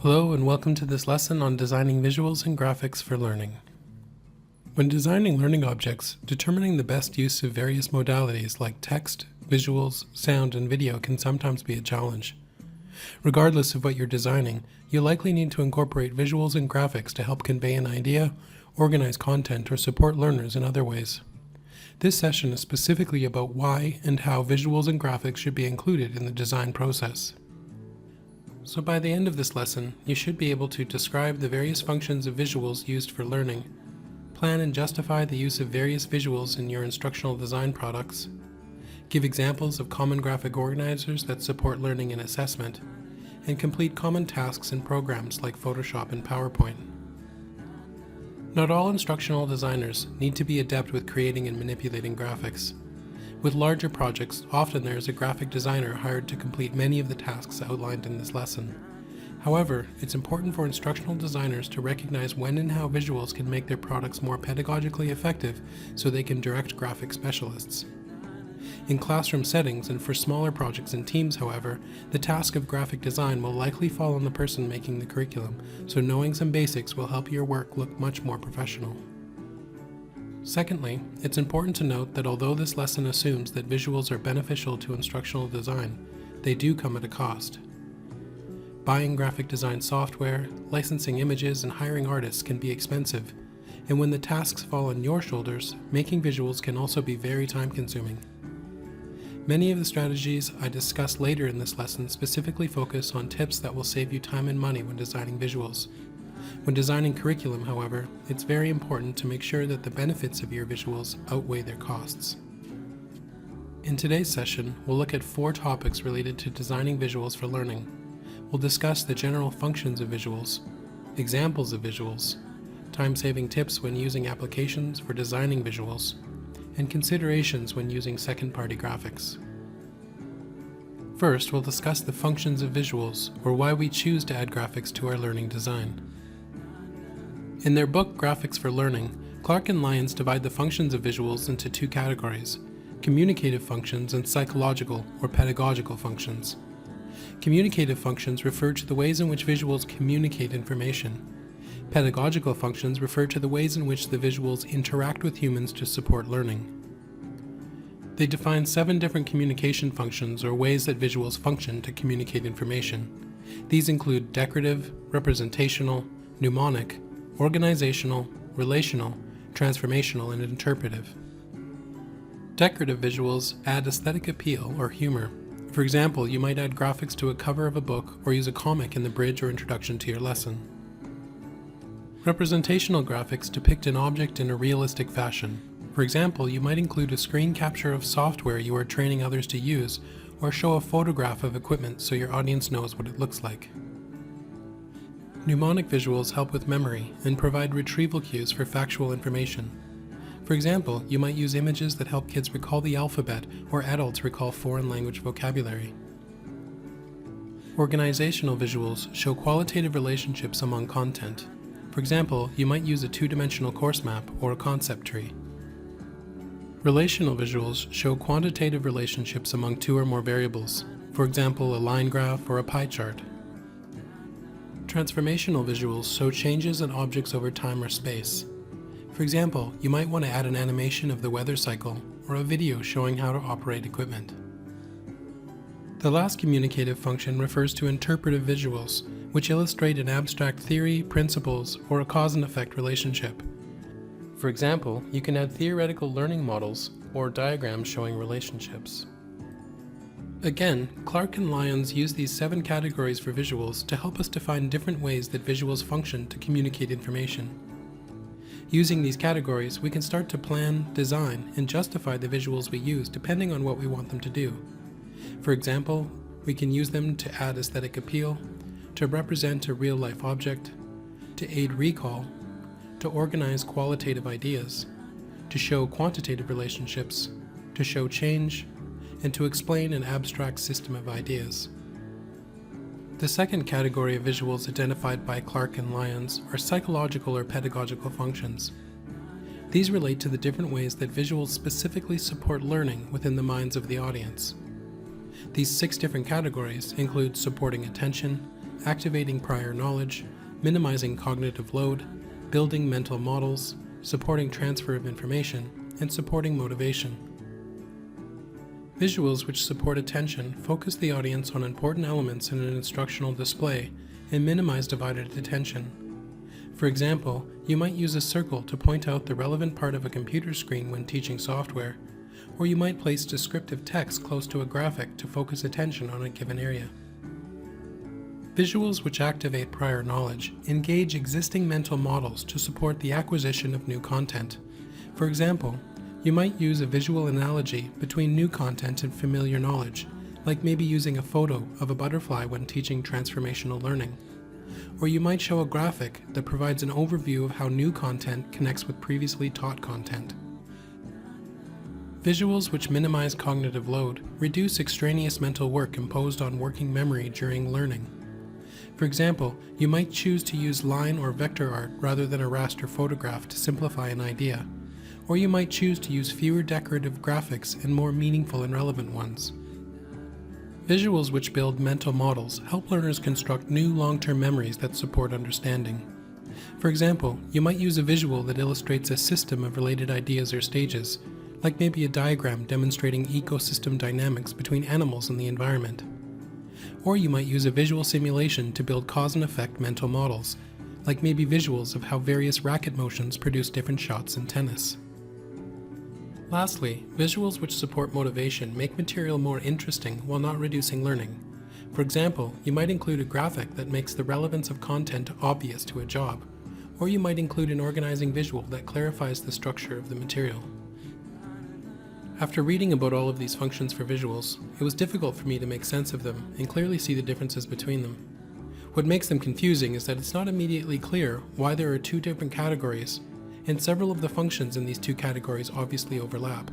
Hello and welcome to this lesson on designing visuals and graphics for learning. When designing learning objects, determining the best use of various modalities like text, visuals, sound, and video can sometimes be a challenge. Regardless of what you're designing, you'll likely need to incorporate visuals and graphics to help convey an idea, organize content, or support learners in other ways. This session is specifically about why and how visuals and graphics should be included in the design process. So by the end of this lesson, you should be able to describe the various functions of visuals used for learning, plan and justify the use of various visuals in your instructional design products, give examples of common graphic organizers that support learning and assessment, and complete common tasks in programs like Photoshop and PowerPoint. Not all instructional designers need to be adept with creating and manipulating graphics. With larger projects, often there is a graphic designer hired to complete many of the tasks outlined in this lesson. However, it's important for instructional designers to recognize when and how visuals can make their products more pedagogically effective so they can direct graphic specialists. In classroom settings and for smaller projects and teams, however, the task of graphic design will likely fall on the person making the curriculum, so knowing some basics will help your work look much more professional. Secondly, it's important to note that although this lesson assumes that visuals are beneficial to instructional design, they do come at a cost. Buying graphic design software, licensing images, and hiring artists can be expensive, and when the tasks fall on your shoulders, making visuals can also be very time-consuming. Many of the strategies I discuss later in this lesson specifically focus on tips that will save you time and money when designing visuals. When designing curriculum, however, it's very important to make sure that the benefits of your visuals outweigh their costs. In today's session, we'll look at 4 topics related to designing visuals for learning. We'll discuss the general functions of visuals, examples of visuals, time-saving tips when using applications for designing visuals, and considerations when using second-party graphics. First, we'll discuss the functions of visuals, or why we choose to add graphics to our learning design. In their book, Graphics for Learning, Clark and Lyons divide the functions of visuals into 2 categories: communicative functions and psychological or pedagogical functions. Communicative functions refer to the ways in which visuals communicate information. Pedagogical functions refer to the ways in which the visuals interact with humans to support learning. They define 7 different communication functions or ways that visuals function to communicate information. These include decorative, representational, mnemonic, organizational, relational, transformational, and interpretive. Decorative visuals add aesthetic appeal or humor. For example, you might add graphics to a cover of a book or use a comic in the bridge or introduction to your lesson. Representational graphics depict an object in a realistic fashion. For example, you might include a screen capture of software you are training others to use, or show a photograph of equipment so your audience knows what it looks like. Mnemonic visuals help with memory and provide retrieval cues for factual information. For example, you might use images that help kids recall the alphabet or adults recall foreign language vocabulary. Organizational visuals show qualitative relationships among content. For example, you might use a 2-dimensional course map or a concept tree. Relational visuals show quantitative relationships among 2 or more variables. For example, a line graph or a pie chart. Transformational visuals show changes in objects over time or space. For example, you might want to add an animation of the weather cycle or a video showing how to operate equipment. The last communicative function refers to interpretive visuals, which illustrate an abstract theory, principles, or a cause and effect relationship. For example, you can add theoretical learning models or diagrams showing relationships. Again, Clark and Lyons use these 7 categories for visuals to help us define different ways that visuals function to communicate information. Using these categories, we can start to plan, design, and justify the visuals we use depending on what we want them to do. For example, we can use them to add aesthetic appeal, to represent a real-life object, to aid recall, to organize qualitative ideas, to show quantitative relationships, to show change, and to explain an abstract system of ideas. The second category of visuals identified by Clark and Lyons are psychological or pedagogical functions. These relate to the different ways that visuals specifically support learning within the minds of the audience. These 6 different categories include supporting attention, activating prior knowledge, minimizing cognitive load, building mental models, supporting transfer of information, and supporting motivation. Visuals which support attention focus the audience on important elements in an instructional display and minimize divided attention. For example, you might use a circle to point out the relevant part of a computer screen when teaching software, or you might place descriptive text close to a graphic to focus attention on a given area. Visuals which activate prior knowledge engage existing mental models to support the acquisition of new content. For example, you might use a visual analogy between new content and familiar knowledge, like maybe using a photo of a butterfly when teaching transformational learning. Or you might show a graphic that provides an overview of how new content connects with previously taught content. Visuals which minimize cognitive load reduce extraneous mental work imposed on working memory during learning. For example, you might choose to use line or vector art rather than a raster photograph to simplify an idea, or you might choose to use fewer decorative graphics and more meaningful and relevant ones. Visuals which build mental models help learners construct new long-term memories that support understanding. For example, you might use a visual that illustrates a system of related ideas or stages, like maybe a diagram demonstrating ecosystem dynamics between animals and the environment. Or you might use a visual simulation to build cause and effect mental models, like maybe visuals of how various racket motions produce different shots in tennis. Lastly, visuals which support motivation make material more interesting while not reducing learning. For example, you might include a graphic that makes the relevance of content obvious to a job, or you might include an organizing visual that clarifies the structure of the material. After reading about all of these functions for visuals, it was difficult for me to make sense of them and clearly see the differences between them. What makes them confusing is that it's not immediately clear why there are two different categories, and several of the functions in these two categories obviously overlap.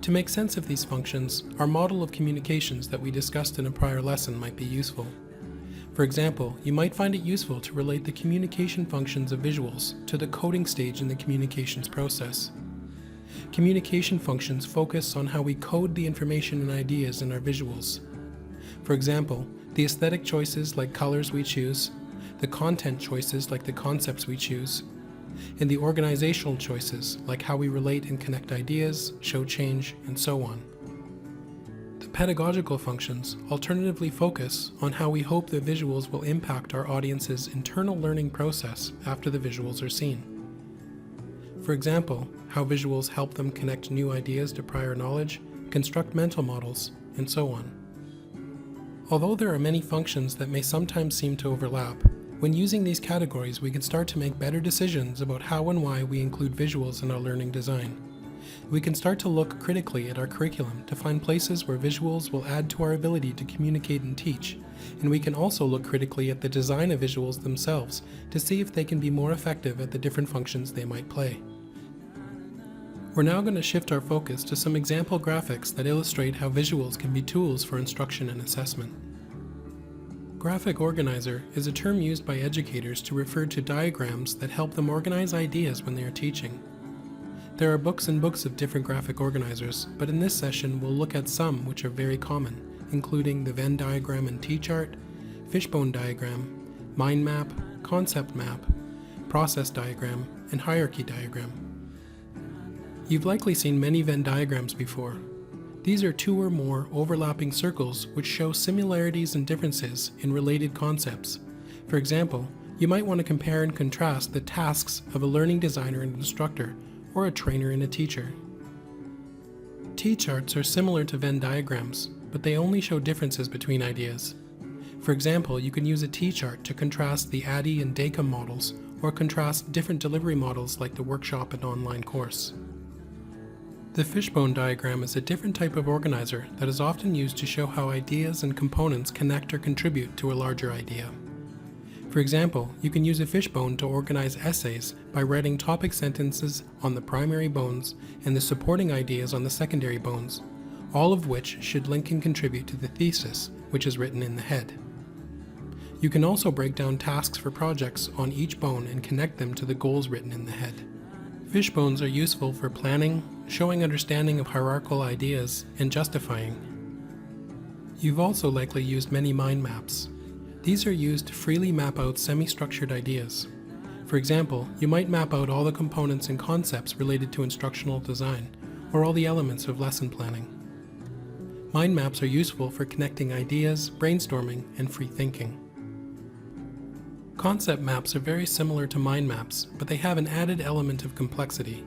To make sense of these functions, our model of communications that we discussed in a prior lesson might be useful. For example, you might find it useful to relate the communication functions of visuals to the coding stage in the communications process. Communication functions focus on how we code the information and ideas in our visuals. For example, the aesthetic choices like colors we choose, the content choices like the concepts we choose, and the organizational choices like how we relate and connect ideas, show change, and so on. The pedagogical functions alternatively focus on how we hope the visuals will impact our audience's internal learning process after the visuals are seen. For example, how visuals help them connect new ideas to prior knowledge, construct mental models, and so on. Although there are many functions that may sometimes seem to overlap, when using these categories we can start to make better decisions about how and why we include visuals in our learning design. We can start to look critically at our curriculum to find places where visuals will add to our ability to communicate and teach, and we can also look critically at the design of visuals themselves to see if they can be more effective at the different functions they might play. We're now going to shift our focus to some example graphics that illustrate how visuals can be tools for instruction and assessment. Graphic organizer is a term used by educators to refer to diagrams that help them organize ideas when they are teaching. There are books and books of different graphic organizers, but in this session we'll look at some which are very common, including the Venn diagram and T-chart, fishbone diagram, mind map, concept map, process diagram, and hierarchy diagram. You've likely seen many Venn diagrams before. These are two or more overlapping circles which show similarities and differences in related concepts. For example, you might want to compare and contrast the tasks of a learning designer and instructor, or a trainer and a teacher. T-charts are similar to Venn diagrams, but they only show differences between ideas. For example, you can use a T-chart to contrast the ADDIE and DACOM models, or contrast different delivery models like the workshop and online course. The fishbone diagram is a different type of organizer that is often used to show how ideas and components connect or contribute to a larger idea. For example, you can use a fishbone to organize essays by writing topic sentences on the primary bones and the supporting ideas on the secondary bones, all of which should link and contribute to the thesis, which is written in the head. You can also break down tasks for projects on each bone and connect them to the goals written in the head. Fishbones are useful for planning, showing understanding of hierarchical ideas, and justifying. You've also likely used many mind maps. These are used to freely map out semi-structured ideas. For example, you might map out all the components and concepts related to instructional design, or all the elements of lesson planning. Mind maps are useful for connecting ideas, brainstorming, and free thinking. Concept maps are very similar to mind maps, but they have an added element of complexity.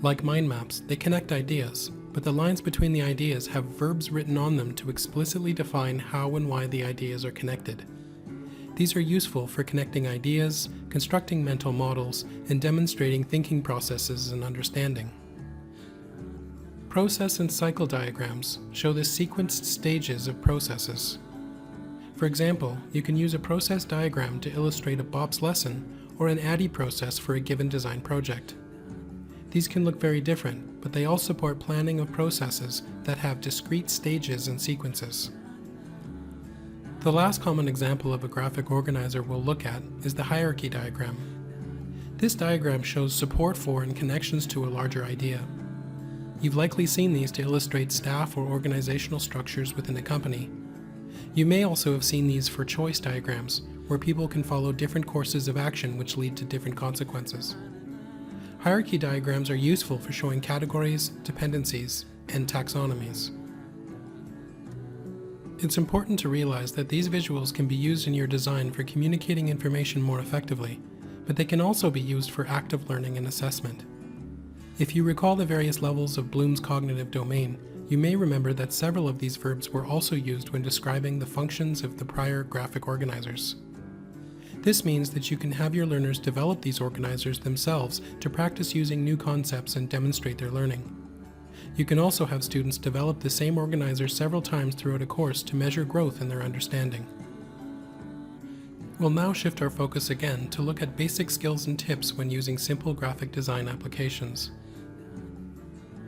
Like mind maps, they connect ideas, but the lines between the ideas have verbs written on them to explicitly define how and why the ideas are connected. These are useful for connecting ideas, constructing mental models, and demonstrating thinking processes and understanding. Process and cycle diagrams show the sequenced stages of processes. For example, you can use a process diagram to illustrate a BOPS lesson or an ADDIE process for a given design project. These can look very different, but they all support planning of processes that have discrete stages and sequences. The last common example of a graphic organizer we'll look at is the hierarchy diagram. This diagram shows support for and connections to a larger idea. You've likely seen these to illustrate staff or organizational structures within a company. You may also have seen these for choice diagrams, where people can follow different courses of action which lead to different consequences. Hierarchy diagrams are useful for showing categories, dependencies, and taxonomies. It's important to realize that these visuals can be used in your design for communicating information more effectively, but they can also be used for active learning and assessment. If you recall the various levels of Bloom's cognitive domain, you may remember that several of these verbs were also used when describing the functions of the prior graphic organizers. This means that you can have your learners develop these organizers themselves to practice using new concepts and demonstrate their learning. You can also have students develop the same organizer several times throughout a course to measure growth in their understanding. We'll now shift our focus again to look at basic skills and tips when using simple graphic design applications.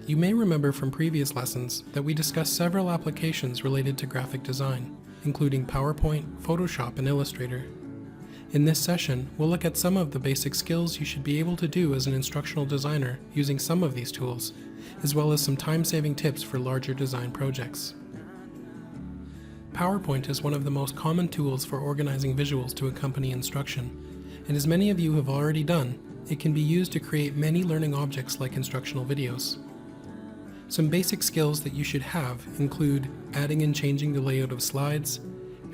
You may remember from previous lessons that we discussed several applications related to graphic design, including PowerPoint, Photoshop, and Illustrator. In this session, we'll look at some of the basic skills you should be able to do as an instructional designer using some of these tools, as well as some time-saving tips for larger design projects. PowerPoint is one of the most common tools for organizing visuals to accompany instruction, and as many of you have already done, it can be used to create many learning objects like instructional videos. Some basic skills that you should have include adding and changing the layout of slides,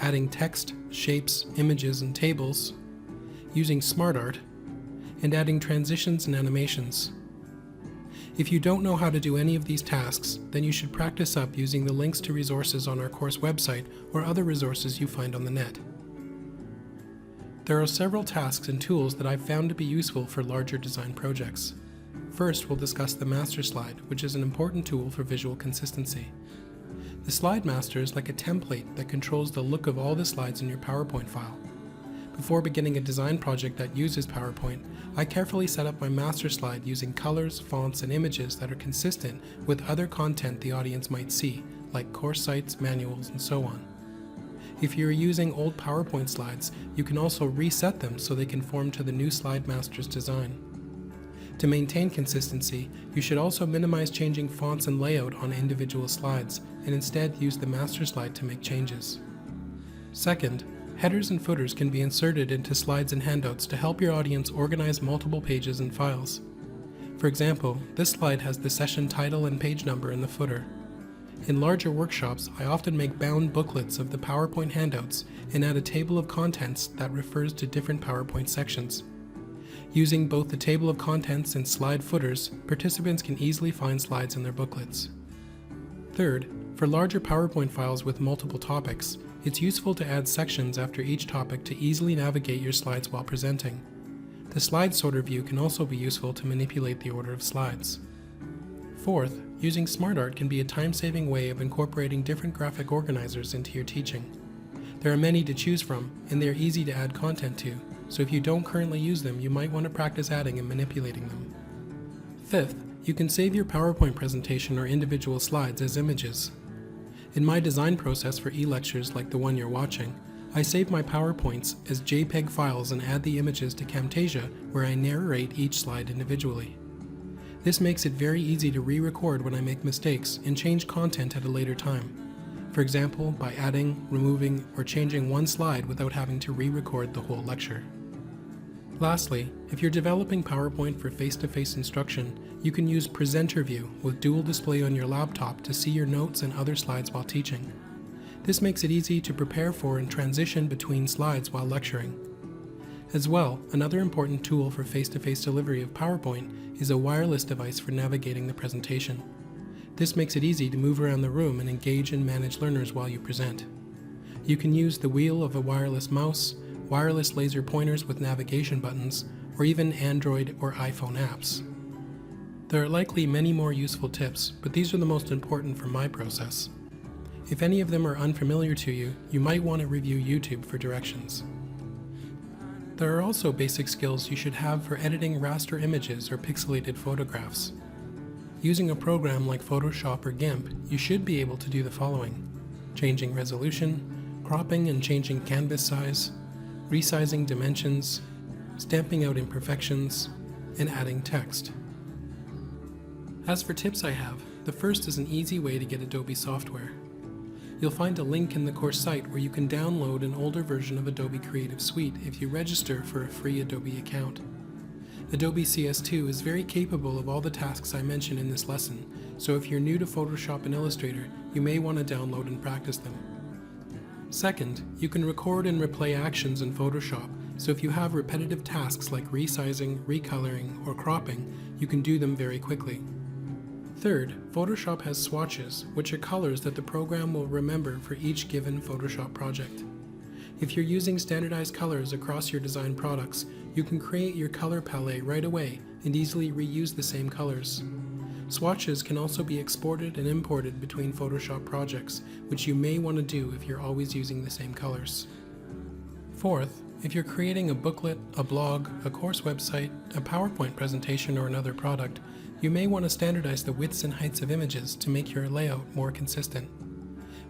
adding text, shapes, images, and tables, using SmartArt, and adding transitions and animations. If you don't know how to do any of these tasks, then you should practice up using the links to resources on our course website or other resources you find on the net. There are several tasks and tools that I've found to be useful for larger design projects. First, we'll discuss the master slide, which is an important tool for visual consistency. The slide master is like a template that controls the look of all the slides in your PowerPoint file. Before beginning a design project that uses PowerPoint, I carefully set up my master slide using colors, fonts, and images that are consistent with other content the audience might see, like course sites, manuals, and so on. If you're using old PowerPoint slides, you can also reset them so they conform to the new slide master's design. To maintain consistency, you should also minimize changing fonts and layout on individual slides, and instead use the master slide to make changes. Second, headers and footers can be inserted into slides and handouts to help your audience organize multiple pages and files. For example, this slide has the session title and page number in the footer. In larger workshops, I often make bound booklets of the PowerPoint handouts and add a table of contents that refers to different PowerPoint sections. Using both the table of contents and slide footers, participants can easily find slides in their booklets. Third, for larger PowerPoint files with multiple topics, it's useful to add sections after each topic to easily navigate your slides while presenting. The slide sorter view can also be useful to manipulate the order of slides. Fourth, using SmartArt can be a time-saving way of incorporating different graphic organizers into your teaching. There are many to choose from, and they are easy to add content to, so if you don't currently use them, you might want to practice adding and manipulating them. Fifth, you can save your PowerPoint presentation or individual slides as images. In my design process for e-lectures like the one you're watching, I save my PowerPoints as JPEG files and add the images to Camtasia, where I narrate each slide individually. This makes it very easy to re-record when I make mistakes and change content at a later time. for example by adding, removing, or changing one slide without having to re-record the whole lecture. Lastly, if you're developing PowerPoint for face-to-face instruction, you can use Presenter View with dual display on your laptop to see your notes and other slides while teaching. This makes it easy to prepare for and transition between slides while lecturing. As well, another important tool for face-to-face delivery of PowerPoint is a wireless device for navigating the presentation. This makes it easy to move around the room and engage and manage learners while you present. You can use the wheel of a wireless mouse, wireless laser pointers with navigation buttons, or even Android or iPhone apps. There are likely many more useful tips, but these are the most important for my process. If any of them are unfamiliar to you, you might want to review YouTube for directions. There are also basic skills you should have for editing raster images or pixelated photographs. Using a program like Photoshop or GIMP, you should be able to do the following: changing resolution, cropping and changing canvas size, resizing dimensions, stamping out imperfections, and adding text. As for tips I have, the first is an easy way to get Adobe software. You'll find a link in the course site where you can download an older version of Adobe Creative Suite if you register for a free Adobe account. Adobe CS2 is very capable of all the tasks I mentioned in this lesson, so if you're new to Photoshop and Illustrator, you may want to download and practice them. Second, you can record and replay actions in Photoshop, so if you have repetitive tasks like resizing, recoloring, or cropping, you can do them very quickly. Third, Photoshop has swatches, which are colors that the program will remember for each given Photoshop project. If you're using standardized colors across your design products, you can create your color palette right away and easily reuse the same colors. Swatches can also be exported and imported between Photoshop projects, which you may want to do if you're always using the same colors. Fourth, if you're creating a booklet, a blog, a course website, a PowerPoint presentation, or another product, you may want to standardize the widths and heights of images to make your layout more consistent.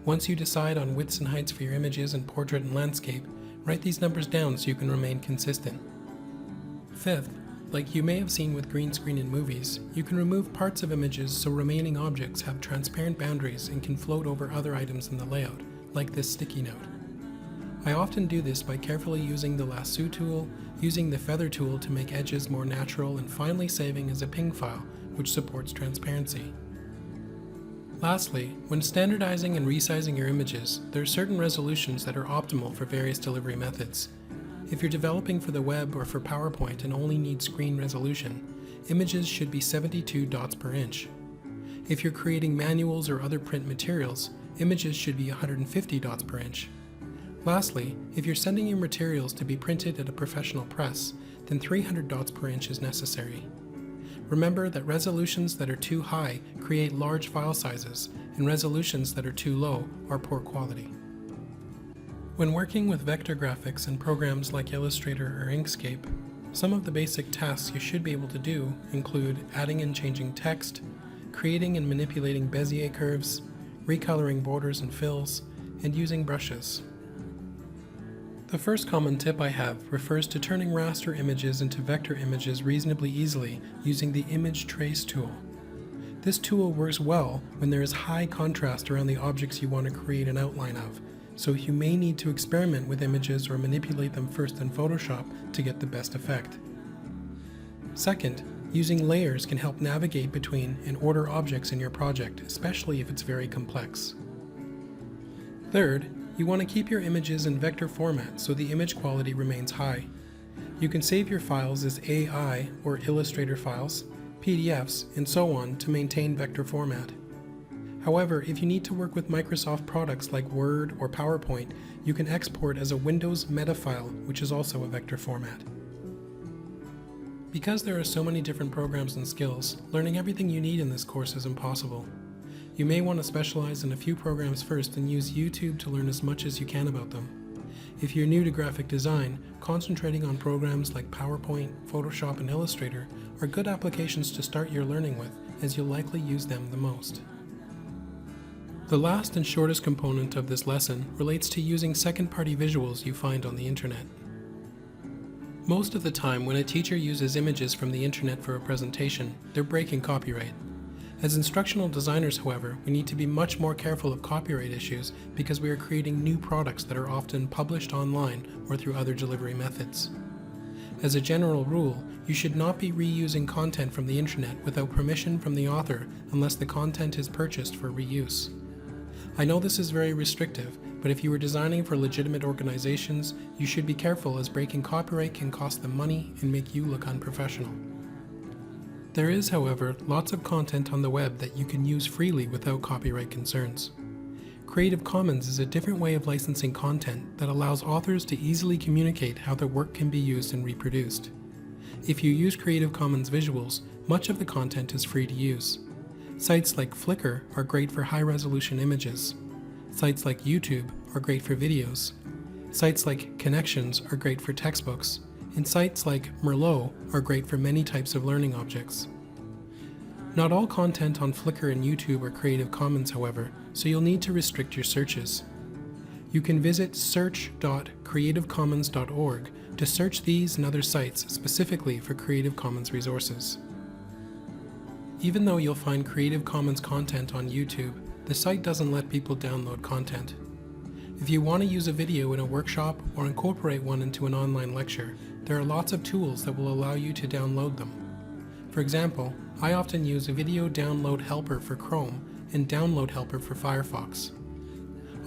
Once you decide on widths and heights for your images in portrait and landscape, write these numbers down so you can remain consistent. Fifth, like you may have seen with green screen in movies, you can remove parts of images so remaining objects have transparent boundaries and can float over other items in the layout, like this sticky note. I often do this by carefully using the lasso tool, using the feather tool to make edges more natural, and finally saving as a ping file, which supports transparency. Lastly, when standardizing and resizing your images, there are certain resolutions that are optimal for various delivery methods. If you're developing for the web or for PowerPoint and only need screen resolution, images should be 72 dots per inch. If you're creating manuals or other print materials, images should be 150 dots per inch. Lastly, if you're sending your materials to be printed at a professional press, then 300 dots per inch is necessary. Remember that resolutions that are too high create large file sizes, and resolutions that are too low are poor quality. When working with vector graphics in programs like Illustrator or Inkscape, some of the basic tasks you should be able to do include adding and changing text, creating and manipulating Bezier curves, recoloring borders and fills, and using brushes. The first common tip I have refers to turning raster images into vector images reasonably easily using the Image Trace tool. This tool works well when there is high contrast around the objects you want to create an outline of, so you may need to experiment with images or manipulate them first in Photoshop to get the best effect. Second, using layers can help navigate between and order objects in your project, especially if it's very complex. Third, you want to keep your images in vector format so the image quality remains high. You can save your files as AI or Illustrator files, PDFs, and so on to maintain vector format. However, if you need to work with Microsoft products like Word or PowerPoint, you can export as a Windows meta file, which is also a vector format. Because there are so many different programs and skills, learning everything you need in this course is impossible. You may want to specialize in a few programs first and use YouTube to learn as much as you can about them. If you're new to graphic design, concentrating on programs like PowerPoint, Photoshop, and Illustrator are good applications to start your learning with, as you'll likely use them the most. The last and shortest component of this lesson relates to using second-party visuals you find on the internet. Most of the time when a teacher uses images from the internet for a presentation, they're breaking copyright. As instructional designers, however, we need to be much more careful of copyright issues because we are creating new products that are often published online or through other delivery methods. As a general rule, you should not be reusing content from the internet without permission from the author unless the content is purchased for reuse. I know this is very restrictive, but if you are designing for legitimate organizations, you should be careful as breaking copyright can cost them money and make you look unprofessional. There is, however, lots of content on the web that you can use freely without copyright concerns. Creative Commons is a different way of licensing content that allows authors to easily communicate how their work can be used and reproduced. If you use Creative Commons visuals, much of the content is free to use. Sites like Flickr are great for high-resolution images. Sites like YouTube are great for videos. Sites like Connections are great for textbooks. And sites like Merlot are great for many types of learning objects. Not all content on Flickr and YouTube are Creative Commons, however, so you'll need to restrict your searches. You can visit search.creativecommons.org to search these and other sites specifically for Creative Commons resources. Even though you'll find Creative Commons content on YouTube, the site doesn't let people download content. If you want to use a video in a workshop or incorporate one into an online lecture, there are lots of tools that will allow you to download them. For example, I often use a video download helper for Chrome and download helper for Firefox.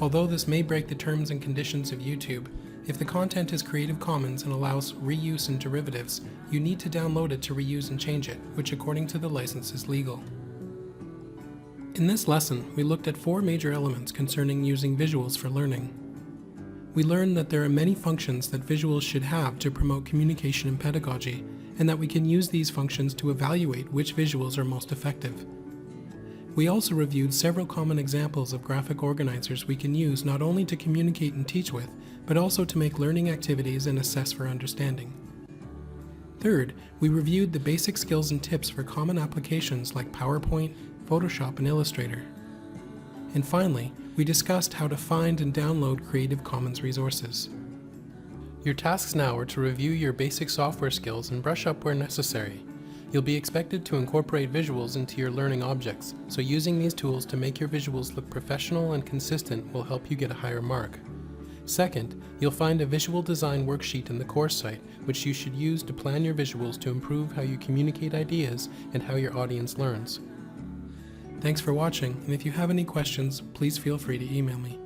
Although this may break the terms and conditions of YouTube, if the content is Creative Commons and allows reuse and derivatives, you need to download it to reuse and change it, which according to the license is legal. In this lesson, we looked at 4 major elements concerning using visuals for learning. We learned that there are many functions that visuals should have to promote communication and pedagogy, and that we can use these functions to evaluate which visuals are most effective. We also reviewed several common examples of graphic organizers we can use not only to communicate and teach with, but also to make learning activities and assess for understanding. Third, we reviewed the basic skills and tips for common applications like PowerPoint, Photoshop, and Illustrator. And finally, we discussed how to find and download Creative Commons resources. Your tasks now are to review your basic software skills and brush up where necessary. You'll be expected to incorporate visuals into your learning objects, so using these tools to make your visuals look professional and consistent will help you get a higher mark. Second, you'll find a visual design worksheet in the course site, which you should use to plan your visuals to improve how you communicate ideas and how your audience learns. Thanks for watching, and if you have any questions, please feel free to email me.